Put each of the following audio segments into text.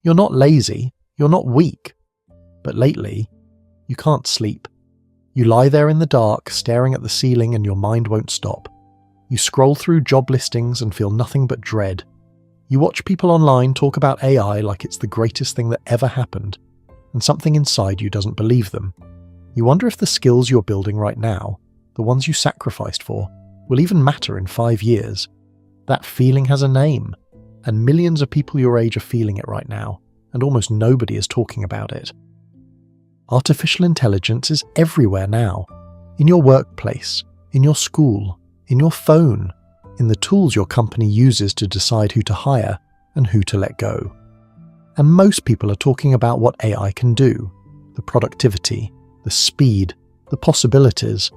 You're not lazy, you're not weak. But lately, you can't sleep. You lie there in the dark, staring at the ceiling, and your mind won't stop. You scroll through job listings and feel nothing but dread. You watch people online talk about AI like it's the greatest thing that ever happened, and something inside you doesn't believe them. You wonder if the skills you're building right now, the ones you sacrificed for, will even matter in 5 years. That feeling has a name, and millions of people your age are feeling it right now, and almost nobody is talking about it. Artificial intelligence is everywhere now. In your workplace, in your school, in your phone, in the tools your company uses to decide who to hire and who to let go. And most people are talking about what AI can do, the productivity, the speed, the possibilities.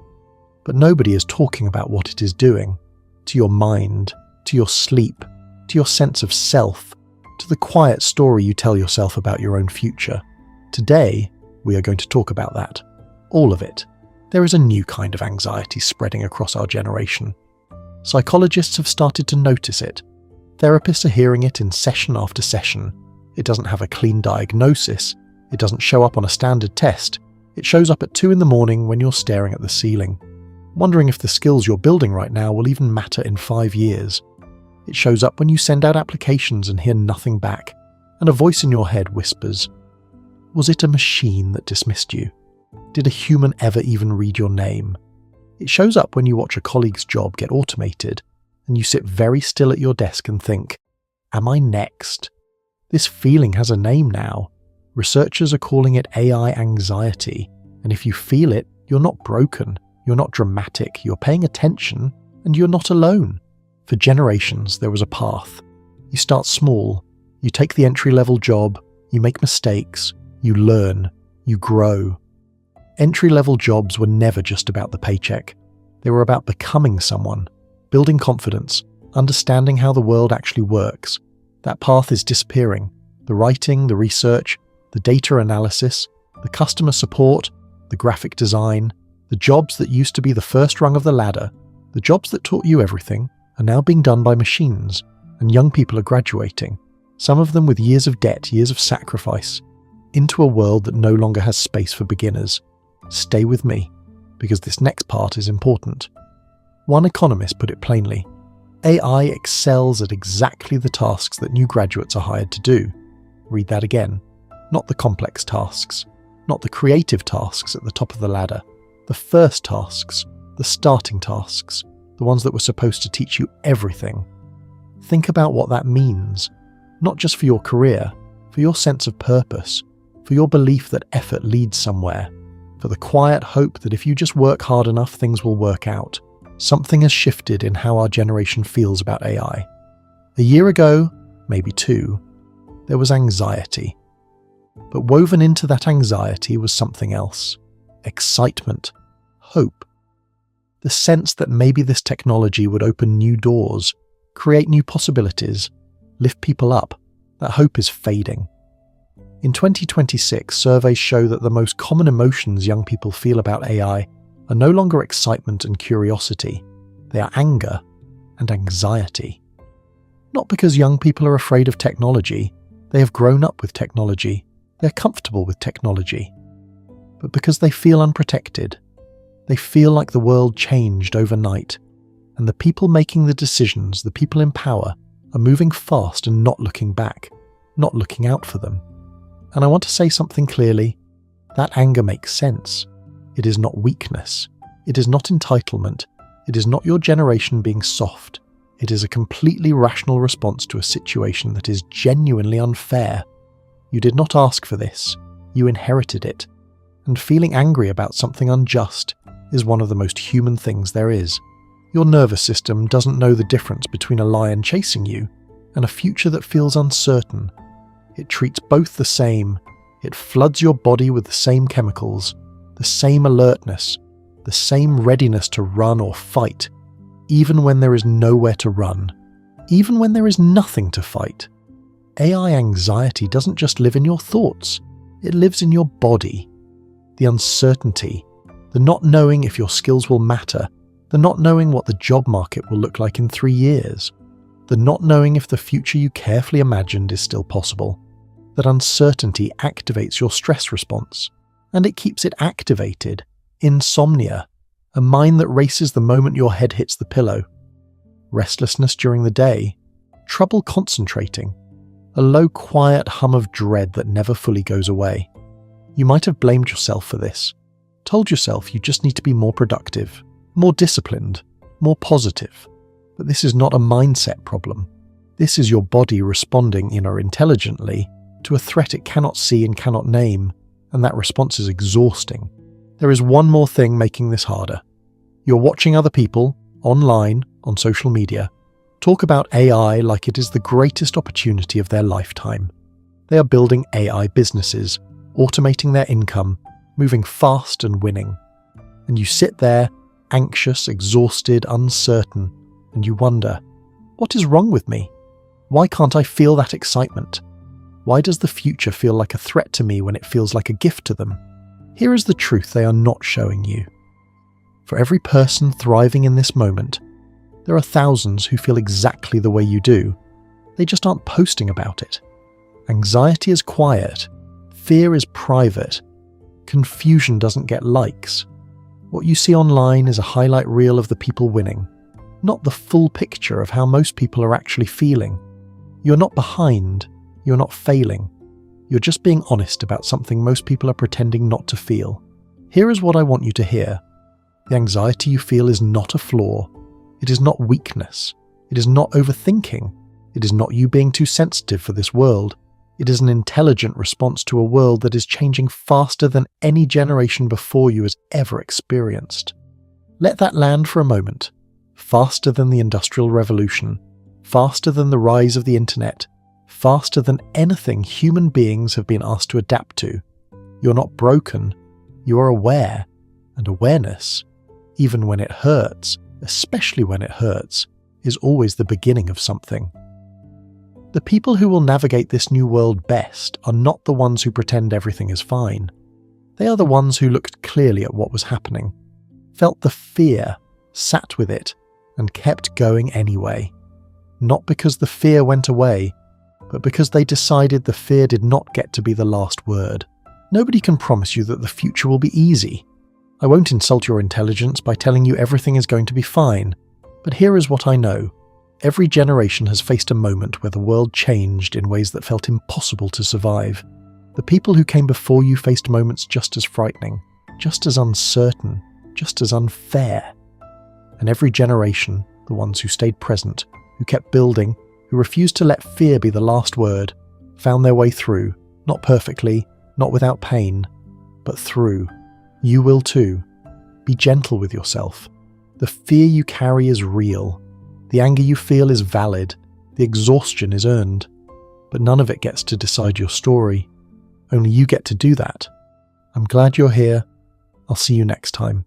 But nobody is talking about what it is doing to your mind, to your sleep, to your sense of self, to the quiet story you tell yourself about your own future. Today, we are going to talk about that. All of it. There is a new kind of anxiety spreading across our generation. Psychologists have started to notice it. Therapists are hearing it in session after session. It doesn't have a clean diagnosis. It doesn't show up on a standard test. It shows up at 2 a.m. when you're staring at the ceiling, wondering if the skills you're building right now will even matter in 5 years. It shows up when you send out applications and hear nothing back, and a voice in your head whispers, "Was it a machine that dismissed you? Did a human ever even read your name?" It shows up when you watch a colleague's job get automated, and you sit very still at your desk and think, "Am I next?" This feeling has a name now. Researchers are calling it AI anxiety, and if you feel it, you're not broken, you're not dramatic, you're paying attention, and you're not alone. For generations, there was a path. You start small, you take the entry-level job, you make mistakes, you learn, you grow. Entry-level jobs were never just about the paycheck. They were about becoming someone, building confidence, understanding how the world actually works. That path is disappearing. The writing, the research, the data analysis, the customer support, the graphic design, the jobs that used to be the first rung of the ladder, the jobs that taught you everything, are now being done by machines, and young people are graduating, some of them with years of debt, years of sacrifice, into a world that no longer has space for beginners. Stay with me, because this next part is important. One economist put it plainly: AI excels at exactly the tasks that new graduates are hired to do. Read that again. Not the complex tasks, not the creative tasks at the top of the ladder, the first tasks, the starting tasks, the ones that were supposed to teach you everything. Think about what that means, not just for your career, for your sense of purpose, for your belief that effort leads somewhere, for the quiet hope that if you just work hard enough, things will work out. Something has shifted in how our generation feels about AI. A year ago, maybe 2, there was anxiety. But woven into that anxiety was something else: excitement, hope. The sense that maybe this technology would open new doors, create new possibilities, lift people up. That hope is fading. In 2026, surveys show that the most common emotions young people feel about AI are no longer excitement and curiosity. They are anger and anxiety. Not because young people are afraid of technology. They have grown up with technology. They're comfortable with technology. But because they feel unprotected. They feel like the world changed overnight, and the people making the decisions, the people in power, are moving fast and not looking back, not looking out for them. And I want to say something clearly: that anger makes sense. It is not weakness. It is not entitlement. It is not your generation being soft. It is a completely rational response to a situation that is genuinely unfair. You did not ask for this. You inherited it. And feeling angry about something unjust is one of the most human things there is. Your nervous system doesn't know the difference between a lion chasing you and a future that feels uncertain. It treats both the same. It floods your body with the same chemicals, the same alertness, the same readiness to run or fight, even when there is nowhere to run, even when there is nothing to fight. AI anxiety doesn't just live in your thoughts, it lives in your body. The uncertainty, the not knowing if your skills will matter, the not knowing what the job market will look like in 3 years, the not knowing if the future you carefully imagined is still possible. that uncertainty activates your stress response, and it keeps it activated. Insomnia, a mind that races the moment your head hits the pillow. Restlessness during the day, trouble concentrating, a low quiet hum of dread that never fully goes away. You might have blamed yourself for this, told yourself you just need to be more productive, more disciplined, more positive. But this is not a mindset problem. This is your body responding intelligently to a threat it cannot see and cannot name, and that response is exhausting. There is one more thing making this harder. You're watching other people, online, on social media, talk about AI like it is the greatest opportunity of their lifetime. They are building AI businesses, automating their income, moving fast and winning. And you sit there, anxious, exhausted, uncertain, and you wonder, what is wrong with me? Why can't I feel that excitement? Why does the future feel like a threat to me when it feels like a gift to them? Here is the truth they are not showing you. For every person thriving in this moment, there are thousands who feel exactly the way you do. They just aren't posting about it. Anxiety is quiet. Fear is private. Confusion doesn't get likes. What you see online is a highlight reel of the people winning, not the full picture of how most people are actually feeling. You're not behind. You're not failing. You're just being honest about something most people are pretending not to feel. Here is what I want you to hear. The anxiety you feel is not a flaw. It is not weakness. It is not overthinking. It is not you being too sensitive for this world. It is an intelligent response to a world that is changing faster than any generation before you has ever experienced. Let that land for a moment. Faster than the Industrial Revolution, faster than the rise of the internet, faster than anything human beings have been asked to adapt to. You're not broken. You are aware. And awareness, even when it hurts, especially when it hurts, is always the beginning of something. The people who will navigate this new world best are not the ones who pretend everything is fine. They are the ones who looked clearly at what was happening, felt the fear, sat with it, and kept going anyway. Not because the fear went away, but because they decided the fear did not get to be the last word. Nobody can promise you that the future will be easy. I won't insult your intelligence by telling you everything is going to be fine, but here is what I know. Every generation has faced a moment where the world changed in ways that felt impossible to survive. The people who came before you faced moments just as frightening, just as uncertain, just as unfair. And every generation, the ones who stayed present, who kept building, who refused to let fear be the last word, found their way through, not perfectly, not without pain, but through. You will too. Be gentle with yourself. The fear you carry is real. The anger you feel is valid. The exhaustion is earned. But none of it gets to decide your story. Only you get to do that. I'm glad you're here. I'll see you next time.